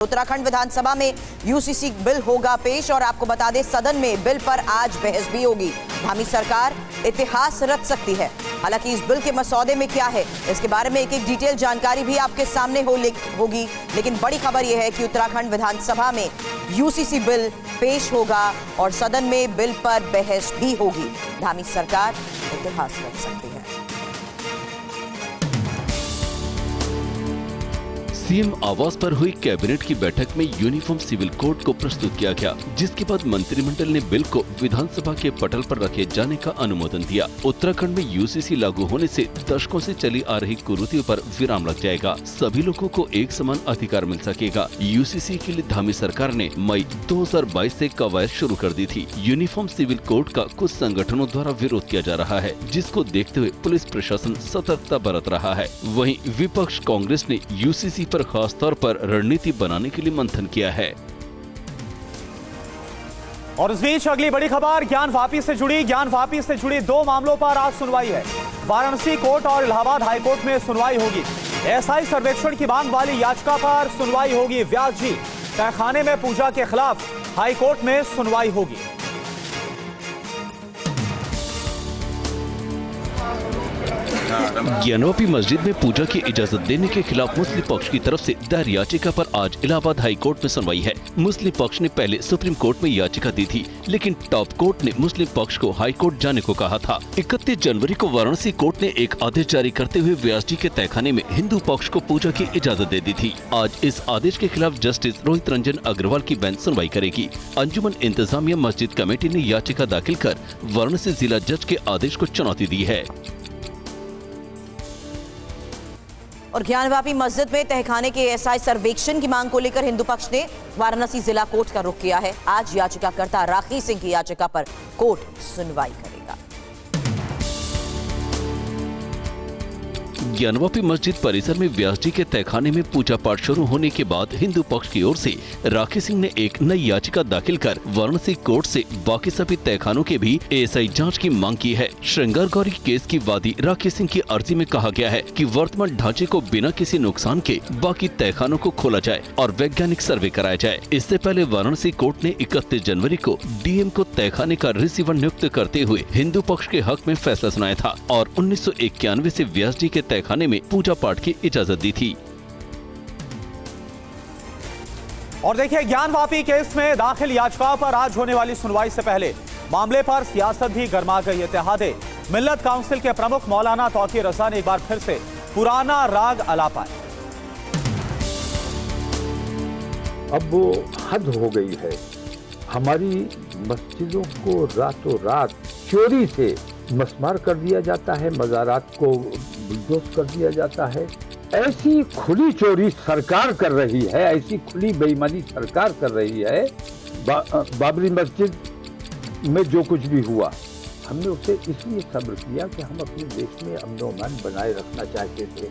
उत्तराखंड विधानसभा में UCC bill होगा पेश और आपको बता दें सदन में बिल पर आज बहस भी होगी। धामी सरकार इतिहास रच सकती है। हालांकि इस बिल के मसौदे में क्या है इसके बारे में एक एक डिटेल जानकारी भी आपके सामने होगी, लेकिन बड़ी खबर यह है कि उत्तराखंड विधानसभा में यूसीसी बिल पेश होगा और सदन में बिल पर बहस भी होगी। धामी सरकार इतिहास रच सकती है। सीएम आवास पर हुई कैबिनेट की बैठक में यूनिफॉर्म सिविल कोड को प्रस्तुत किया गया, जिसके बाद मंत्रिमंडल ने बिल को विधानसभा के पटल पर रखे जाने का अनुमोदन दिया। उत्तराखंड में यूसीसी लागू होने से दशकों से चली आ रही कुरीतियों पर विराम लग जाएगा। सभी लोगों को एक समान अधिकार मिल सकेगा। यूसीसी के लिए धामी सरकार ने मई 2022 से कवायद शुरू कर दी थी। यूनिफॉर्म सिविल कोड का कुछ संगठनों द्वारा विरोध किया जा रहा है, जिसको देखते हुए पुलिस प्रशासन सतर्कता बरत रहा है। वहीं विपक्ष कांग्रेस ने यूसीसी पर खास तौर पर रणनीति बनाने के लिए मंथन किया है। और इस बीच अगली बड़ी खबर ज्ञान वापी से जुड़ी दो मामलों पर आज सुनवाई है। वाराणसी कोर्ट और इलाहाबाद हाई कोर्ट में सुनवाई होगी। एसआई सर्वेक्षण की मांग वाली याचिका पर सुनवाई होगी। व्यास जी, तहखाने में पूजा के खिलाफ हाई कोर्ट में सुनवाई होगी। ज्ञानवापी मस्जिद में पूजा की इजाजत देने के खिलाफ मुस्लिम पक्ष की तरफ से दायर याचिका पर आज इलाहाबाद हाई कोर्ट में सुनवाई है। मुस्लिम पक्ष ने पहले सुप्रीम कोर्ट में याचिका दी थी, लेकिन टॉप कोर्ट ने मुस्लिम पक्ष को हाई कोर्ट जाने को कहा था। 31 जनवरी को वाराणसी कोर्ट ने एक आदेश जारी करते हुए व्यास जी के तहखाने में हिंदू पक्ष को पूजा की इजाजत दे दी थी। आज इस आदेश के खिलाफ जस्टिस रोहित रंजन अग्रवाल की बेंच सुनवाई करेगी। अंजुमन इंतजामिया मस्जिद कमेटी ने याचिका दाखिल कर वाराणसी जिला जज के आदेश को चुनौती दी है। और ज्ञानवापी मस्जिद में तहखाने के एसआई सर्वेक्षण की मांग को लेकर हिंदू पक्ष ने वाराणसी जिला कोर्ट का रुख किया है। आज याचिकाकर्ता राखी सिंह की याचिका पर कोर्ट सुनवाई करेगा। ज्ञानवापी मस्जिद परिसर में व्यास जी के तहखाने में पूजा पाठ शुरू होने के बाद हिंदू पक्ष की ओर से राखी सिंह ने एक नई याचिका दाखिल कर वाराणसी कोर्ट से बाकी सभी तहखानों के भी एएसआई जांच की मांग की है। श्रृंगार गौरी केस की वादी राखी सिंह की अर्जी में कहा गया है कि वर्तमान ढांचे को बिना किसी नुकसान के बाकी तहखानों को खोला जाए और वैज्ञानिक सर्वे कराया जाए। इससे पहले वाराणसी कोर्ट ने 31 जनवरी को डीएम को तहखाने का रिसीवर नियुक्त करते हुए हिंदू पक्ष के हक में फैसला सुनाया था और 1991 से व्यास जी के तहखाने में पूजा पाठ की इजाजत दी थी। और देखिए, ज्ञानवापी केस में दाखिल याचिका पर आज होने वाली सुनवाई से पहले मामले पर सियासत भी गर्मा गई। इत्तेहादे मिल्लत काउंसिल के प्रमुख मौलाना तौकीर रजा ने एक बार फिर से पुराना राग अलापा है। अब वो हद हो गई है। हमारी मस्जिदों को रातों रात चोरी से मस्मार कर दिया जाता है, मज़ारात को बुलडोज कर दिया जाता है। ऐसी खुली चोरी सरकार कर रही है, ऐसी खुली बेईमानी सरकार कर रही है। बाबरी मस्जिद में जो कुछ भी हुआ, हमने उसे इसलिए सब्र किया कि हम अपने देश में अमन व अमान बनाए रखना चाहते थे,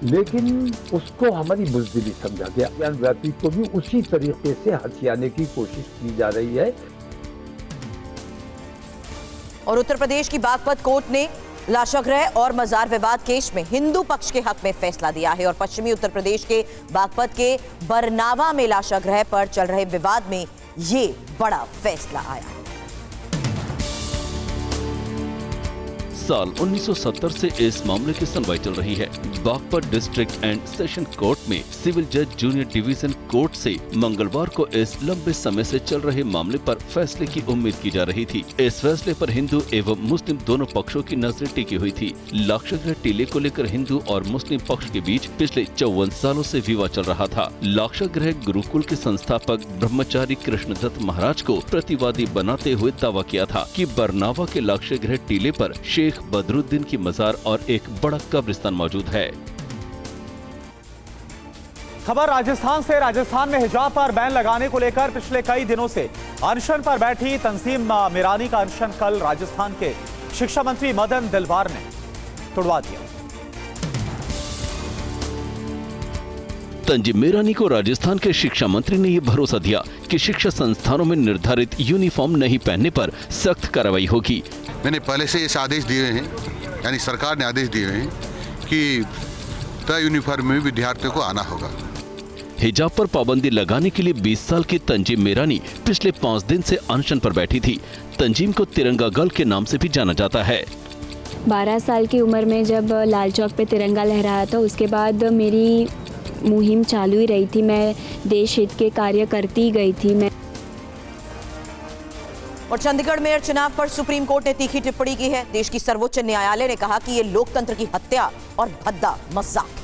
लेकिन उसको हमारी बुज़दिली समझा गया। ज्ञानवापी को भी उसी तरीके से हथियाने की कोशिश की जा रही है। और उत्तर प्रदेश की बागपत कोर्ट ने लाशागृह और मजार विवाद केस में हिंदू पक्ष के हक में फैसला दिया है और पश्चिमी उत्तर प्रदेश के बागपत के बरनावा में लाशागृह पर चल रहे विवाद में ये बड़ा फैसला आया है। साल 1970 से इस मामले की सुनवाई चल रही है। Baghpat district and session court में सिविल जज जूनियर डिवीजन कोर्ट से मंगलवार को इस लंबे समय से चल रहे मामले पर फैसले की उम्मीद की जा रही थी। इस फैसले पर हिंदू एवं मुस्लिम दोनों पक्षों की नजरें टिकी हुई थी। लाक्षागृह टीले को लेकर हिंदू और मुस्लिम पक्ष के बीच पिछले 54 सालों से विवाद चल रहा था। लाक्षागृह गुरुकुल के संस्थापक ब्रह्मचारी कृष्णदत्त महाराज को प्रतिवादी बनाते हुए दावा किया था कि बरनावा के लाक्षागृह टीले पर शेख बदरुद्दीन की मजार और एक बड़ा कब्रिस्तान मौजूद है। खबर राजस्थान से। राजस्थान में हिजाब पर बैन लगाने को लेकर पिछले कई दिनों से अनशन पर बैठी तंजीम मीरानी का अनशन कल राजस्थान के शिक्षा मंत्री मदन दिलवार ने तुड़वा दिया। तंजीम मीरानी को राजस्थान के शिक्षा मंत्री ने यह भरोसा दिया कि शिक्षा संस्थानों में निर्धारित यूनिफॉर्म नहीं पहनने पर सख्त कार्रवाई होगी। मैंने पहले से इस आदेश दिए हैं, यानी सरकार ने आदेश दिए हैं कि तय यूनिफॉर्म में विद्यार्थियों को आना होगा। हिजाब पर पाबंदी लगाने के लिए 20 साल की तंजीम मीरानी पिछले 5 दिन से अनशन पर बैठी थी। तंजीम को तिरंगा गर्ल के नाम से भी जाना जाता है। 12 साल की उम्र में जब लाल चौक पे तिरंगा लहराया था, उसके बाद मेरी मुहिम चालू ही रही थी। मैं देश हित के कार्य करती गई थी। मैं और चंडीगढ़ मेयर चुनाव पर सुप्रीम कोर्ट ने तीखी टिप्पणी की है। देश की सर्वोच्च न्यायालय ने कहा कि ये लोकतंत्र की हत्या और भद्दा मजाक।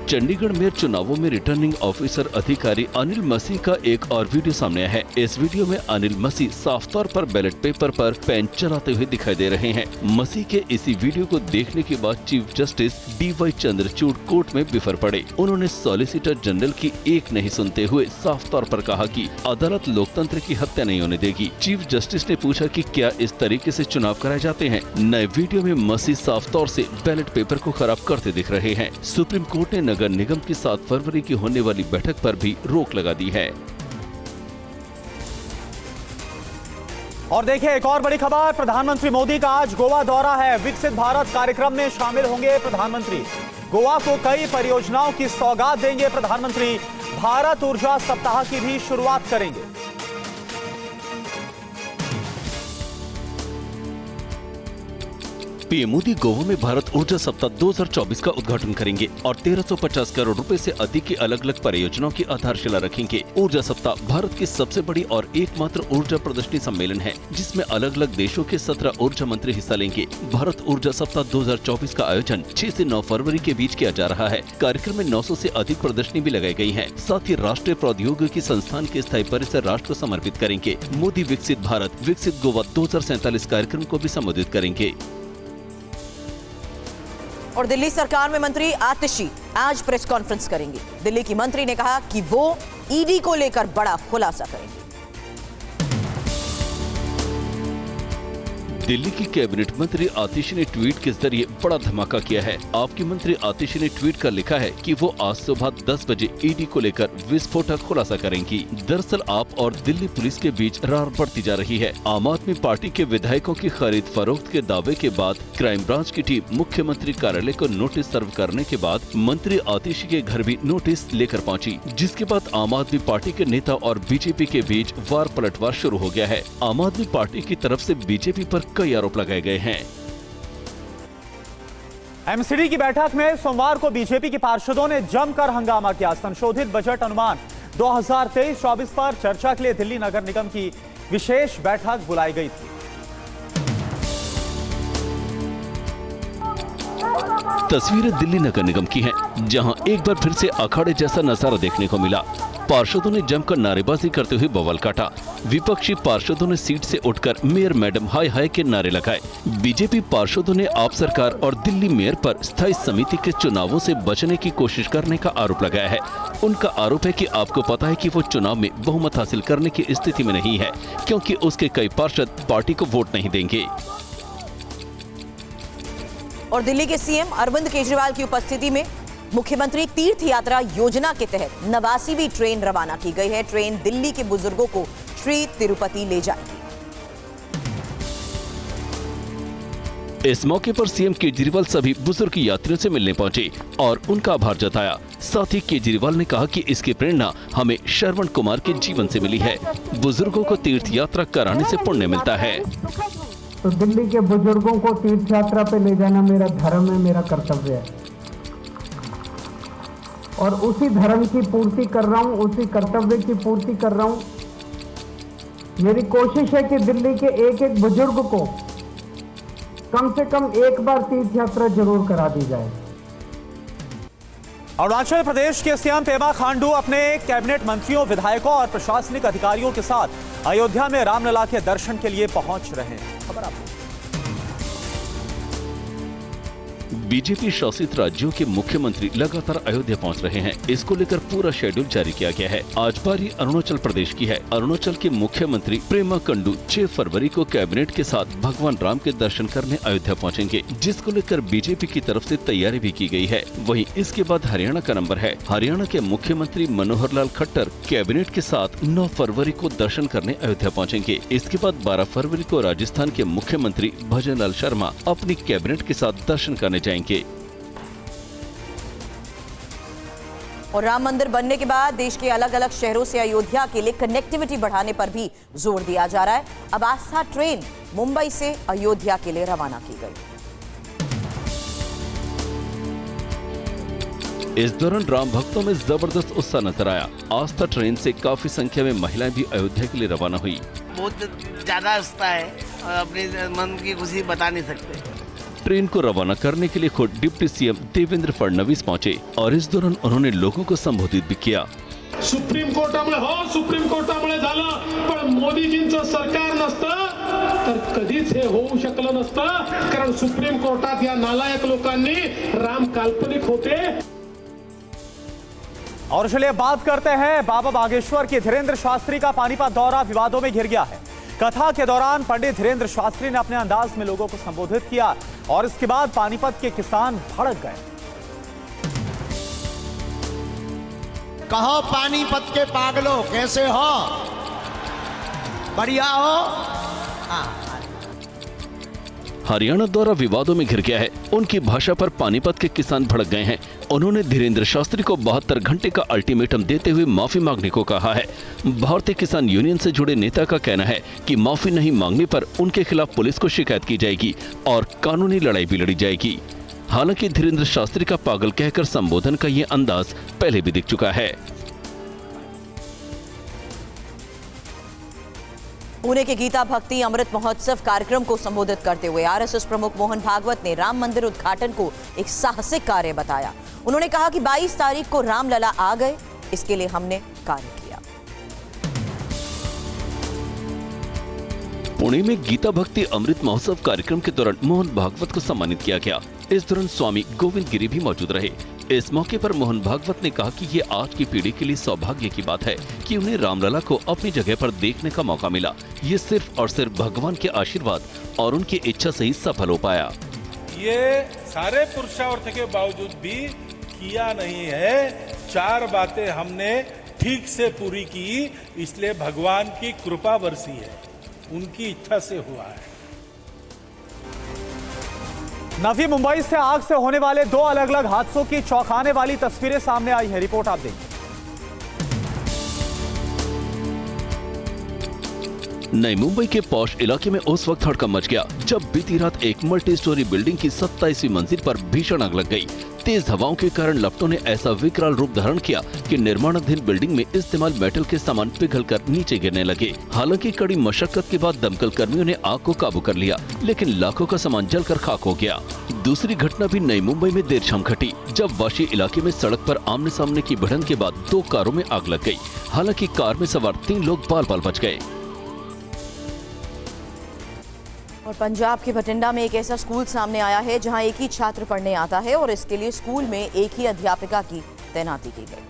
चंडीगढ़ मेयर चुनावों में रिटर्निंग ऑफिसर अधिकारी अनिल मसीह का एक और वीडियो सामने आया है। इस वीडियो में अनिल मसीह साफ तौर पर बैलेट पेपर पर पेन चलाते हुए दिखाई दे रहे हैं। मसीह के इसी वीडियो को देखने के बाद chief justice DY Chandrachud court में बिफर पड़े। उन्होंने सॉलिसिटर जनरल की एक नहीं सुनते हुए साफ तौर पर कहा कि अदालत लोकतंत्र की हत्या नहीं होने देगी। चीफ जस्टिस ने पूछा कि क्या इस तरीके से चुनाव कराए जाते हैं। नए वीडियो में मसीह साफ तौर से बैलेट पेपर को खराब करते दिख रहे हैं। सुप्रीम कोर्ट ने नगर निगम की 7 फरवरी की होने वाली बैठक पर भी रोक लगा दी है। और देखिए एक और बड़ी खबर, प्रधानमंत्री मोदी का आज गोवा दौरा है। विकसित भारत कार्यक्रम में शामिल होंगे प्रधानमंत्री। गोवा को कई परियोजनाओं की सौगात देंगे प्रधानमंत्री। भारत ऊर्जा सप्ताह की भी शुरुआत करेंगे। पीएम मोदी गोवा में भारत ऊर्जा सप्ताह 2024 का उद्घाटन करेंगे और 1350 करोड़ रुपए से अधिक की अलग अलग परियोजनाओं की आधारशिला रखेंगे। ऊर्जा सप्ताह भारत की सबसे बड़ी और एकमात्र ऊर्जा प्रदर्शनी सम्मेलन है, जिसमें अलग अलग देशों के 17 ऊर्जा मंत्री हिस्सा लेंगे। भारत ऊर्जा सप्ताह 2024 का आयोजन 6 से 9 फरवरी के बीच किया जा रहा है। कार्यक्रम में 900 से अधिक प्रदर्शनी भी लगाई गई है। साथ ही राष्ट्रीय प्रौद्योगिकी संस्थान के स्थायी परिसर राष्ट्र को समर्पित करेंगे। मोदी विकसित भारत विकसित गोवा 2047 कार्यक्रम को भी संबोधित करेंगे। और दिल्ली सरकार में मंत्री आतिशी आज प्रेस कॉन्फ्रेंस करेंगी। दिल्ली की मंत्री ने कहा कि वो ईडी को लेकर बड़ा खुलासा करेंगी। दिल्ली की कैबिनेट मंत्री आतिशी ने ट्वीट के जरिए बड़ा धमाका किया है। आपकी मंत्री आतिशी ने ट्वीट कर लिखा है कि वो आज सुबह 10 बजे ईडी को लेकर विस्फोटक खुलासा करेंगी। दरअसल आप और दिल्ली पुलिस के बीच रार बढ़ती जा रही है। आम आदमी पार्टी के विधायकों की खरीद फरोख्त के दावे के बाद क्राइम ब्रांच की टीम मुख्यमंत्री कार्यालय को नोटिस सर्व करने के बाद मंत्री आतिशी के घर भी नोटिस लेकर पहुंची, जिसके बाद आम आदमी पार्टी के नेता और बीजेपी के बीच वार पलटवार शुरू हो गया है। आम आदमी पार्टी की तरफ से बीजेपी पर कई आरोप लगाए गए हैं। एमसीडी की बैठक में सोमवार को बीजेपी के पार्षदों ने जमकर हंगामा किया। संशोधित बजट अनुमान 2023-24 पर चर्चा के लिए दिल्ली नगर निगम की विशेष बैठक बुलाई गई थी। तस्वीरें दिल्ली नगर निगम की हैं, जहां एक बार फिर से अखाड़े जैसा नजारा देखने को मिला। पार्षदों ने जमकर नारेबाजी करते हुए बवाल काटा। विपक्षी पार्षदों ने सीट से उठकर मेयर मैडम हाय हाय के नारे लगाए। बीजेपी पार्षदों ने आप सरकार और दिल्ली मेयर पर स्थायी समिति के चुनावों से बचने की कोशिश करने का आरोप लगाया है। उनका आरोप है कि आपको पता है कि वो चुनाव में बहुमत हासिल करने की स्थिति में नहीं है, क्योंकि उसके कई पार्षद पार्टी को वोट नहीं देंगे। और दिल्ली के सीएम अरविंद केजरीवाल की उपस्थिति में मुख्यमंत्री तीर्थ यात्रा योजना के तहत 89वीं ट्रेन रवाना की गई है। ट्रेन दिल्ली के बुजुर्गों को श्री तिरुपति ले जाएगी। इस मौके पर सीएम केजरीवाल सभी बुजुर्ग यात्रियों से मिलने पहुंचे और उनका आभार जताया। साथ ही केजरीवाल ने कहा कि इसकी प्रेरणा हमें श्रवण कुमार के जीवन से मिली है। बुजुर्गों को तीर्थ यात्रा कराने से पुण्य मिलता है। तो दिल्ली के बुजुर्गों को तीर्थ यात्रा पे ले जाना मेरा धर्म है, मेरा कर्तव्य है, और उसी धर्म की पूर्ति कर रहा हूं, उसी कर्तव्य की पूर्ति कर रहा हूं। मेरी कोशिश है कि दिल्ली के एक एक बुजुर्ग को कम से कम एक बार तीर्थ यात्रा जरूर करा दी जाए। अरुणाचल प्रदेश के सीएम पेमा खांडू अपने कैबिनेट मंत्रियों, विधायकों और प्रशासनिक अधिकारियों के साथ अयोध्या में रामलला के दर्शन के लिए पहुंच रहे हैं। खबर आपको। बीजेपी शासित राज्यों के मुख्यमंत्री लगातार अयोध्या पहुंच रहे हैं। इसको लेकर पूरा शेड्यूल जारी किया गया है। आज बारी अरुणाचल प्रदेश की है। अरुणाचल के मुख्यमंत्री पेमा खांडू 6 फरवरी को कैबिनेट के साथ भगवान राम के दर्शन करने अयोध्या पहुंचेंगे, जिसको लेकर बीजेपी की तरफ से तैयारी भी की गई है। वहीं इसके बाद हरियाणा का नंबर है। हरियाणा के मुख्यमंत्री मनोहर लाल खट्टर कैबिनेट के साथ 9 फरवरी को दर्शन करने अयोध्या पहुंचेंगे। इसके बाद 12 फरवरी को राजस्थान के मुख्यमंत्री भजन लाल शर्मा अपनी कैबिनेट के साथ दर्शन करने जाएंगे। और राम मंदिर बनने के बाद देश के अलग अलग शहरों से अयोध्या के लिए कनेक्टिविटी बढ़ाने पर भी जोर दिया जा रहा है। अब आस्था ट्रेन मुंबई से अयोध्या के लिए रवाना की गई। इस दौरान राम भक्तों में जबरदस्त उत्साह नजर आया। आस्था ट्रेन से काफी संख्या में महिलाएं भी अयोध्या के लिए रवाना हुई। बहुत ज्यादा आस्था है और अपने मन की खुशी बता नहीं सकते। ट्रेन को रवाना करने के लिए खुद डिप्टी सीएम देवेंद्र फडणवीस पहुंचे और इस दौरान उन्होंने लोगों को संबोधित भी किया। सुप्रीम कोर्टामुळे झालं, पण मोदीजींचं सरकार नसतं तर कधीच हे होऊ शकलं नसतं, कारण सुप्रीम कोर्टात या नालायक लोकांनी राम काल्पनिक होते। और चलिए बात करते हैं बाबा बागेश्वर के। धीरेन्द्र शास्त्री का पानीपत दौरा विवादों में घिर गया है। कथा के दौरान पंडित धीरेन्द्र शास्त्री ने अपने अंदाज में लोगों को संबोधित किया और इसके बाद पानीपत के किसान भड़क गए। कहो पानीपत के पागलों, कैसे हो? बढ़िया हो? हरियाणा दौरा विवादों में घिर गया है। उनकी भाषा पर पानीपत के किसान भड़क गए हैं। उन्होंने धीरेन्द्र शास्त्री को 72 घंटे का अल्टीमेटम देते हुए माफी मांगने को कहा है। भारतीय किसान यूनियन से जुड़े नेता का कहना है कि माफी नहीं मांगने पर उनके खिलाफ पुलिस को शिकायत की जाएगी और कानूनी लड़ाई भी लड़ी जाएगी। हालांकि धीरेन्द्र शास्त्री का पागल कहकर संबोधन का ये अंदाज पहले भी दिख चुका है। पुणे के गीता भक्ति अमृत महोत्सव कार्यक्रम को संबोधित करते हुए आरएसएस प्रमुख मोहन भागवत ने राम मंदिर उद्घाटन को एक साहसिक कार्य बताया। उन्होंने कहा कि 22 तारीख को रामलला आ गए, इसके लिए हमने कार्य किया। पुणे में गीता भक्ति अमृत महोत्सव कार्यक्रम के दौरान मोहन भागवत को सम्मानित किया गया। इस दौरान स्वामी गोविंद गिरी भी मौजूद रहे। इस मौके पर मोहन भागवत ने कहा कि ये आज की पीढ़ी के लिए सौभाग्य की बात है कि उन्हें रामलला को अपनी जगह पर देखने का मौका मिला। ये सिर्फ और सिर्फ भगवान के आशीर्वाद और उनकी इच्छा से ही सफल हो पाया। ये सारे पुरुषार्थ के बावजूद भी किया नहीं है। 4 बातें हमने ठीक से पूरी की, इसलिए भगवान की कृपा बरसी है, उनकी इच्छा से हुआ है। नवी मुंबई से आग से होने वाले 2 अलग अलग हादसों की चौंकाने वाली तस्वीरें सामने आई है। रिपोर्ट आप देखिए। नई मुंबई के पॉश इलाके में उस वक्त हड़कंप मच गया जब बीती रात एक मल्टी स्टोरी बिल्डिंग की 27वीं मंजिल पर भीषण आग लग गई। तेज हवाओं के कारण लपटों ने ऐसा विकराल रूप धारण किया कि निर्माणाधीन बिल्डिंग में इस्तेमाल मेटल के सामान पिघलकर नीचे गिरने लगे। हालांकि कड़ी मशक्कत के बाद दमकल कर्मियों ने आग को काबू कर लिया, लेकिन लाखों का सामान जलकर खाक हो गया। दूसरी घटना भी नई मुंबई में देर शाम घटी जब वाशी इलाके में सड़क पर आमने सामने की भिड़ंत के बाद 2 कारों में आग लग गई। हालांकि कार में सवार 3 लोग बाल बाल बच गए। और पंजाब के बठिंडा में एक ऐसा स्कूल सामने आया है जहां एक ही छात्र पढ़ने आता है और इसके लिए स्कूल में एक ही अध्यापिका की तैनाती की गई।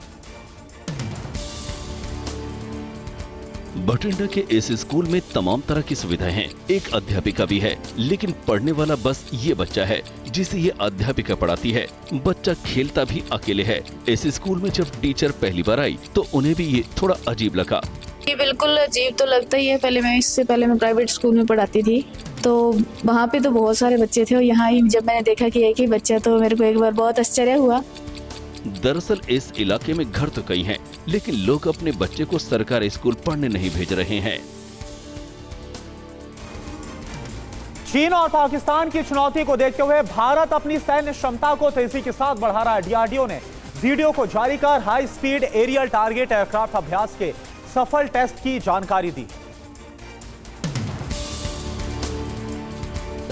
बठिंडा के इस स्कूल में तमाम तरह की सुविधाएं हैं। एक अध्यापिका भी है, लेकिन पढ़ने वाला बस ये बच्चा है जिसे ये अध्यापिका पढ़ाती है। बच्चा खेलता भी अकेले है। इस स्कूल में जब टीचर पहली बार आई तो उन्हें भी ये थोड़ा अजीब लगा। ये बिल्कुल अजीब तो लगता ही है। इससे पहले मैं प्राइवेट स्कूल में पढ़ाती थी, तो वहाँ पे तो बहुत सारे बच्चे थे और यहाँ ही जब मैंने देखा कि एक ही बच्चा, तो मेरे को एक बार बहुत आश्चर्य हुआ। दरअसल इस इलाके में घर तो कई हैं, लेकिन लोग अपने बच्चे को सरकारी स्कूल पढ़ने नहीं भेज रहे हैं। चीन और पाकिस्तान की चुनौती को देखते हुए भारत अपनी सैन्य क्षमता को तेजी के साथ बढ़ा रहा है। डीआरडीओ ने वीडियो को जारी कर high speed aerial target aircraft अभ्यास के सफल टेस्ट की जानकारी दी।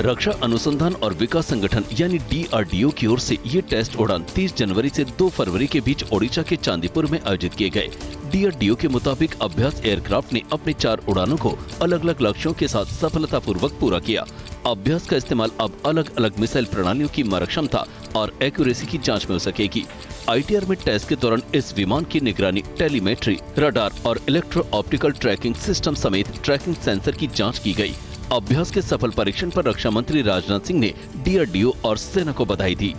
रक्षा अनुसंधान और विकास संगठन यानी डीआरडीओ की ओर से ये टेस्ट उड़ान 30 जनवरी से 2 फरवरी के बीच ओडिशा के चांदीपुर में आयोजित किए गए। डीआरडीओ के मुताबिक अभ्यास एयरक्राफ्ट ने अपने 4 उड़ानों को अलग अलग लक्ष्यों के साथ सफलतापूर्वक पूरा किया। अभ्यास का इस्तेमाल अब अलग अलग मिसाइल प्रणालियों की मारक क्षमता और एक्यूरेसी की जांच में हो सकेगी। आईटीआर में टेस्ट के दौरान इस विमान की निगरानी, टेलीमेट्री, रडार और इलेक्ट्रो ऑप्टिकल ट्रैकिंग सिस्टम समेत ट्रैकिंग सेंसर की जांच की गई। अभ्यास के सफल परीक्षण पर रक्षा मंत्री राजनाथ सिंह ने डीआरडीओ और सेना को बधाई दी।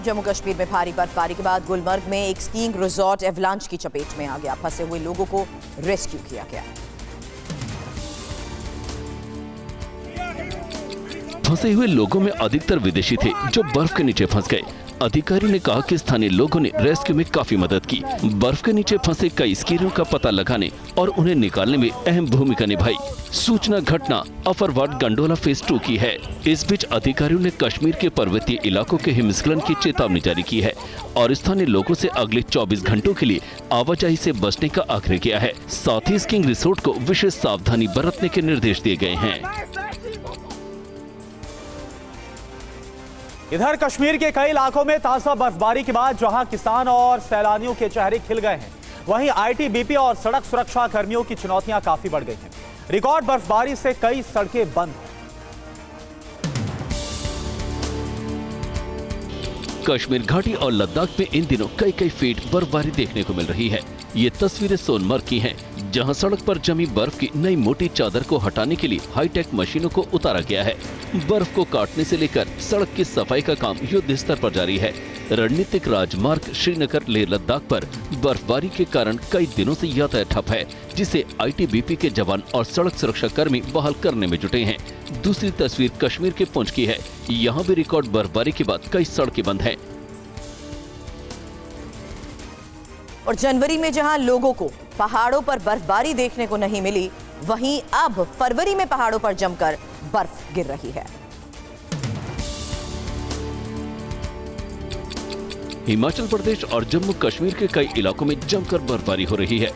जम्मू कश्मीर में भारी बर्फबारी के बाद गुलमर्ग में एक स्कीइंग रिजॉर्ट एवलांच की चपेट में आ गया। फंसे हुए लोगों को रेस्क्यू किया गया। फंसे हुए लोगों में अधिकतर विदेशी थे जो बर्फ के नीचे फंस गए। अधिकारियों ने कहा कि स्थानीय लोगों ने रेस्क्यू में काफी मदद की। बर्फ के नीचे फंसे कई स्कीरों का पता लगाने और उन्हें निकालने में अहम भूमिका निभाई। सूचना घटना अफरवाट गंडोला फेज 2 की है। इस बीच अधिकारियों ने कश्मीर के पर्वतीय इलाकों के हिमस्खलन की चेतावनी जारी की है और स्थानीय लोगों से अगले 24 घंटों के लिए आवाजाही से बचने का आग्रह किया है। साथ ही स्कीइंग रिसोर्ट को विशेष सावधानी बरतने के निर्देश दिए गए हैं। इधर कश्मीर के कई इलाकों में ताजा बर्फबारी के बाद जहां किसान और सैलानियों के चेहरे खिल गए हैं, वहीं आईटीबीपी और सड़क सुरक्षा कर्मियों की चुनौतियां काफी बढ़ गई हैं। रिकॉर्ड बर्फबारी से कई सड़कें बंद हैं। कश्मीर घाटी और लद्दाख में इन दिनों कई फीट बर्फबारी देखने को मिल रही है। ये तस्वीरें सोनमर्ग की हैं, जहां सड़क पर जमी बर्फ की नई मोटी चादर को हटाने के लिए हाईटेक मशीनों को उतारा गया है। बर्फ को काटने से लेकर सड़क की सफाई का काम युद्ध स्तर पर जारी है। रणनीतिक राजमार्ग श्रीनगर लेह लद्दाख पर बर्फबारी के कारण कई दिनों से यातायात ठप है, जिसे आईटीबीपी के जवान और सड़क सुरक्षा कर्मी बहाल करने में जुटे हैं। दूसरी तस्वीर कश्मीर के पुंछ की है। यहाँ भी रिकॉर्ड बर्फबारी के बाद कई सड़कें बंद हैं। और जनवरी में जहां लोगों को पहाड़ों पर बर्फबारी देखने को नहीं मिली, वहीं अब फरवरी में पहाड़ों पर जमकर बर्फ गिर रही है। हिमाचल प्रदेश और जम्मू कश्मीर के कई इलाकों में जमकर बर्फबारी हो रही है।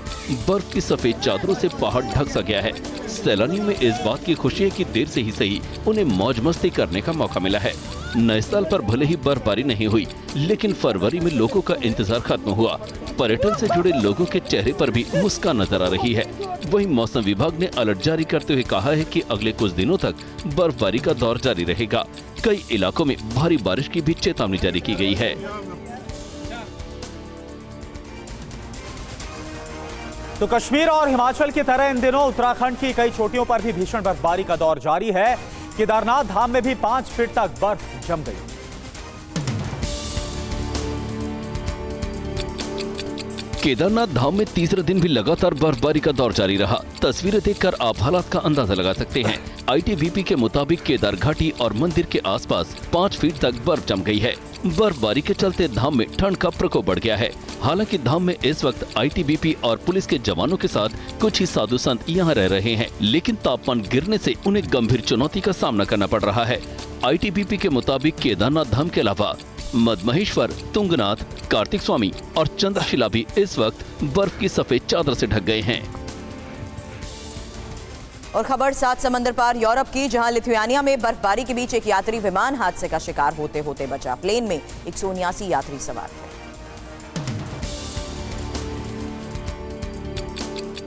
बर्फ की सफेद चादरों से पहाड़ ढक सा गया है। सैलानियों में इस बात की खुशी है कि देर से ही सही उन्हें मौज मस्ती करने का मौका मिला है। नए साल पर भले ही बर्फबारी नहीं हुई, लेकिन फरवरी में लोगों का इंतजार खत्म हुआ। पर्यटन से जुड़े लोगों के चेहरे पर भी मुस्कान नजर आ रही है। वहीं मौसम विभाग ने अलर्ट जारी करते हुए कहा है कि अगले कुछ दिनों तक बर्फबारी का दौर जारी रहेगा। कई इलाकों में भारी बारिश की भी चेतावनी जारी की गई है। तो कश्मीर और हिमाचल की तरह इन दिनों उत्तराखंड की कई चोटियों पर भी भीषण बर्फबारी का दौर जारी है। केदारनाथ धाम में भी 5 फीट तक बर्फ जम गई। केदारनाथ धाम में तीसरे दिन भी लगातार बर्फबारी का दौर जारी रहा। तस्वीरें देखकर आप हालात का अंदाजा लगा सकते हैं। आईटीबीपी के मुताबिक केदार घाटी और मंदिर के आसपास 5 फीट तक बर्फ जम गई है। बर्फबारी के चलते धाम में ठंड का प्रकोप बढ़ गया है। हालांकि धाम में इस वक्त आईटीबीपी और पुलिस के जवानों के साथ कुछ ही साधु संत यहाँ रह रहे हैं, लेकिन तापमान गिरने से उन्हें गंभीर चुनौती का सामना करना पड़ रहा है। आईटीबीपी के मुताबिक केदारनाथ धाम के अलावा मदमहेश्वर, तुंगनाथ, कार्तिक स्वामी और चंद्रशिला भी इस वक्त बर्फ की सफेद चादर से ढक गए हैं। और खबर 7 समंदर पार यूरोप की, जहां लिथुआनिया में बर्फबारी के बीच एक यात्री विमान हादसे का शिकार होते होते बचा। प्लेन में 179 यात्री सवार थे।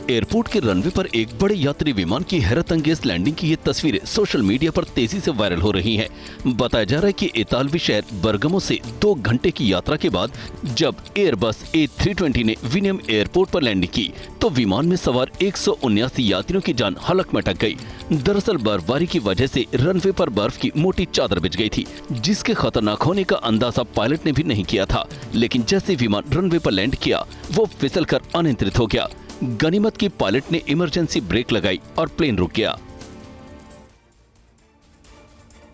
एयरपोर्ट के रनवे पर एक बड़े यात्री विमान की हैरत अंगेज लैंडिंग की ये तस्वीरें सोशल मीडिया पर तेजी से वायरल हो रही हैं। बताया जा रहा है कि इतालवी शहर बर्गमो से 2 घंटे की यात्रा के बाद जब एयरबस A320 ने विनियम एयरपोर्ट पर लैंडिंग की, तो विमान में सवार 179 यात्रियों की जान हलक में अटक गई। दरअसल बर्फबारी की वजह से रनवे पर बर्फ की मोटी चादर बिछ गई थी, जिसके खतरनाक होने का अंदाजा पायलट ने भी नहीं किया था। लेकिन जैसे विमान रनवे पर लैंड किया, वो फिसलकर अनियंत्रित हो गया। गनीमत की पायलट ने इमरजेंसी ब्रेक लगाई और प्लेन रुक गया।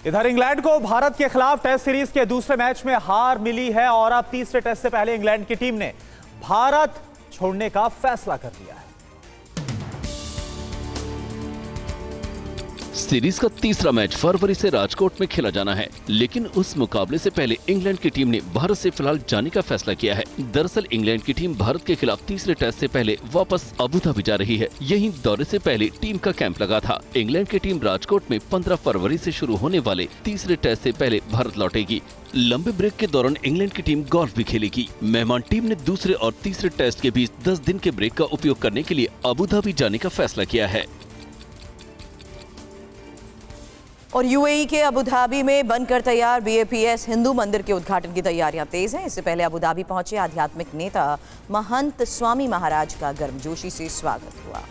इधर इंग्लैंड को भारत के खिलाफ टेस्ट सीरीज के दूसरे मैच में हार मिली है और अब तीसरे टेस्ट से पहले इंग्लैंड की टीम ने भारत छोड़ने का फैसला कर लिया है। सीरीज का तीसरा मैच फरवरी से राजकोट में खेला जाना है, लेकिन उस मुकाबले से पहले इंग्लैंड की टीम ने भारत से फिलहाल जाने का फैसला किया है। दरअसल इंग्लैंड की टीम भारत के खिलाफ तीसरे टेस्ट से पहले वापस अबू धाबी जा रही है। यहीं दौरे से पहले टीम का कैंप लगा था। इंग्लैंड की टीम राजकोट में 15 फरवरी से शुरू होने वाले तीसरे टेस्ट से पहले भारत लौटेगी। लंबे ब्रेक के दौरान इंग्लैंड की टीम गोल्फ भी खेलेगी। मेहमान टीम ने दूसरे और तीसरे टेस्ट के बीच 10 दिन के ब्रेक का उपयोग करने के लिए अबू धाबी जाने का फैसला किया है। और यूएई के अबू धाबी में बनकर तैयार BAPS हिंदू मंदिर के उद्घाटन की तैयारियां तेज हैं। इससे पहले अबू धाबी पहुंचे आध्यात्मिक नेता महंत स्वामी महाराज का गर्मजोशी से स्वागत हुआ।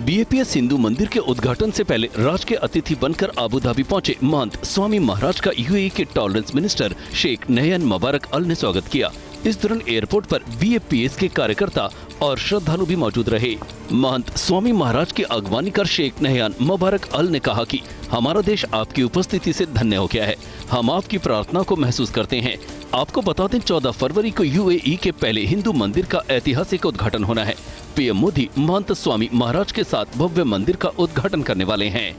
BAPS हिंदू मंदिर के उद्घाटन से पहले राजकीय अतिथि बनकर अबू धाबी पहुंचे महंत स्वामी महाराज का यूएई के टॉलरेंस मिनिस्टर शेख नहयान मुबारक अल ने स्वागत किया। इस दौरान एयरपोर्ट पर BAPS के कार्यकर्ता और श्रद्धालु भी मौजूद रहे। महंत स्वामी महाराज की अगवानी कर शेख नहयान मुबारक अल ने कहा कि हमारा देश आपकी उपस्थिति से धन्य हो गया है। हम आपकी प्रार्थना को महसूस करते हैं। आपको बता दें 14 फरवरी को UAE के पहले हिंदू मंदिर का ऐतिहासिक उद्घाटन होना है। PM मोदी महंत स्वामी महाराज के साथ भव्य मंदिर का उद्घाटन करने वाले हैं।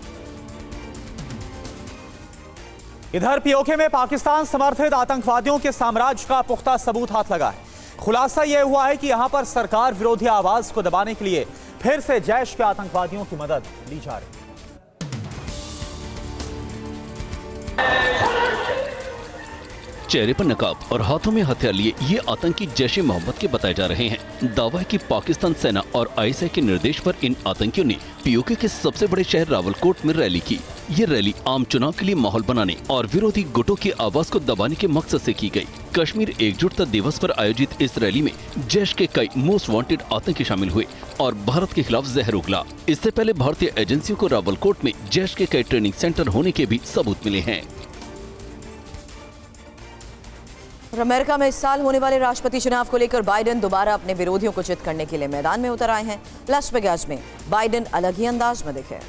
इधर POK में पाकिस्तान समर्थित आतंकवादियों के साम्राज्य का पुख्ता सबूत हाथ लगा है। खुलासा यह हुआ है कि यहां पर सरकार विरोधी आवाज को दबाने के लिए फिर से जैश के आतंकवादियों की मदद ली जा रही है। चेहरे पर नकाब और हाथों में हथियार लिए ये आतंकी जैश-ए मोहम्मद के बताए जा रहे हैं। दावा है कि पाकिस्तान सेना और ISI के निर्देश पर इन आतंकियों ने POK के सबसे बड़े शहर रावलकोट में रैली की। ये रैली आम चुनाव के लिए माहौल बनाने और विरोधी गुटों की आवाज को दबाने के मकसद से की गई। कश्मीर एकजुटता दिवस पर आयोजित इस रैली में जैश के कई मोस्ट वांटेड आतंकी शामिल हुए और भारत के खिलाफ जहर उगला। इससे पहले भारतीय एजेंसियों को रावलकोट में जैश के कई ट्रेनिंग सेंटर होने के भी सबूत मिले हैं। अमेरिका में इस साल होने वाले राष्ट्रपति चुनाव को लेकर बाइडेन दोबारा अपने विरोधियों को चित करने के लिए मैदान में उतर आए हैं। लास वेगास में बाइडेन अलग ही अंदाज में दिखे।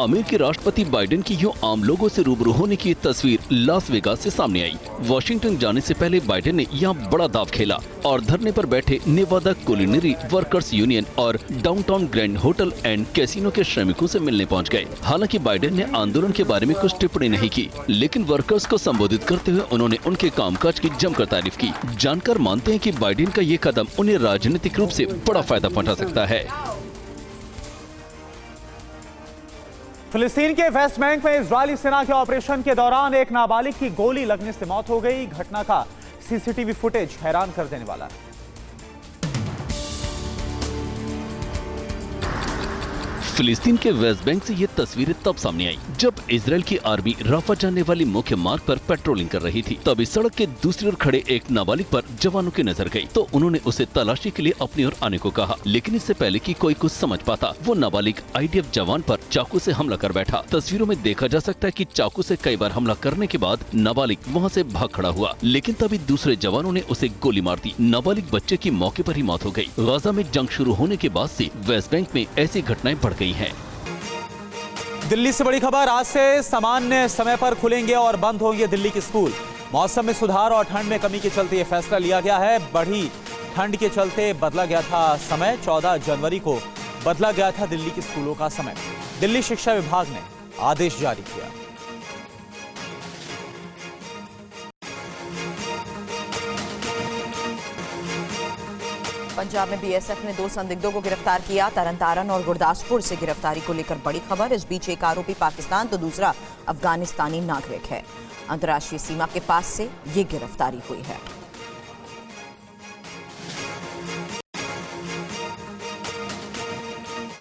अमेरिकी राष्ट्रपति बाइडेन की यूं आम लोगों से रूबरू होने की तस्वीर लास वेगास से सामने आई। वॉशिंगटन जाने से पहले बाइडेन ने यहां बड़ा दाव खेला और धरने पर बैठे नेवादा कुलिनरी वर्कर्स यूनियन और downtown grand hotel and casino के श्रमिकों से मिलने पहुंच गए। हालांकि बाइडेन ने आंदोलन के बारे में कुछ टिप्पणी नहीं की, लेकिन वर्कर्स को संबोधित करते हुए उन्होंने उनके कामकाज की जमकर तारीफ की। जानकार मानते हैं कि बाइडेन का ये कदम उन्हें राजनीतिक रूप से बड़ा फायदा पहुंचा सकता है। फिलिस्तीन के वेस्ट बैंक में इजरायली सेना के ऑपरेशन के दौरान एक नाबालिग की गोली लगने से मौत हो गई। घटना का CCTV फुटेज हैरान कर देने वाला है। फिलिस्तीन के वेस्ट बैंक से ये तस्वीरें तब सामने आई जब इजराइल की आर्मी राफा जाने वाली मुख्य मार्ग पर पेट्रोलिंग कर रही थी। तभी सड़क के दूसरी ओर खड़े एक नाबालिग पर जवानों की नजर गई तो उन्होंने उसे तलाशी के लिए अपनी ओर आने को कहा, लेकिन इससे पहले कि कोई कुछ समझ पाता वो नाबालिग IDF जवान पर चाकू से हमला कर बैठा। तस्वीरों में देखा जा सकता है कि चाकू से कई बार हमला करने के बाद नाबालिग वहाँ से भाग खड़ा हुआ, लेकिन तभी दूसरे जवानों ने उसे गोली मार दी। नाबालिग बच्चे की मौके पर ही मौत हो गई। गाजा में जंग शुरू होने के बाद से वेस्ट बैंक में ऐसी घटनाएं बढ़ गई हैं। दिल्ली से बड़ी खबर, आज से सामान्य समय पर खुलेंगे और बंद होंगे दिल्ली के स्कूल। मौसम में सुधार और ठंड में कमी के चलते ये फैसला लिया गया है। बढ़ी ठंड के चलते बदला गया था समय। 14 जनवरी को बदला गया था दिल्ली के स्कूलों का समय। दिल्ली शिक्षा विभाग ने आदेश जारी किया। पंजाब में BSF ने 2 संदिग्धों को गिरफ्तार किया। तरनतारन और गुरदासपुर से गिरफ्तारी को लेकर बड़ी खबर। इस बीच एक आरोपी पाकिस्तान तो दूसरा अफगानिस्तानी नागरिक है। अंतर्राष्ट्रीय सीमा के पास से ये गिरफ्तारी हुई है।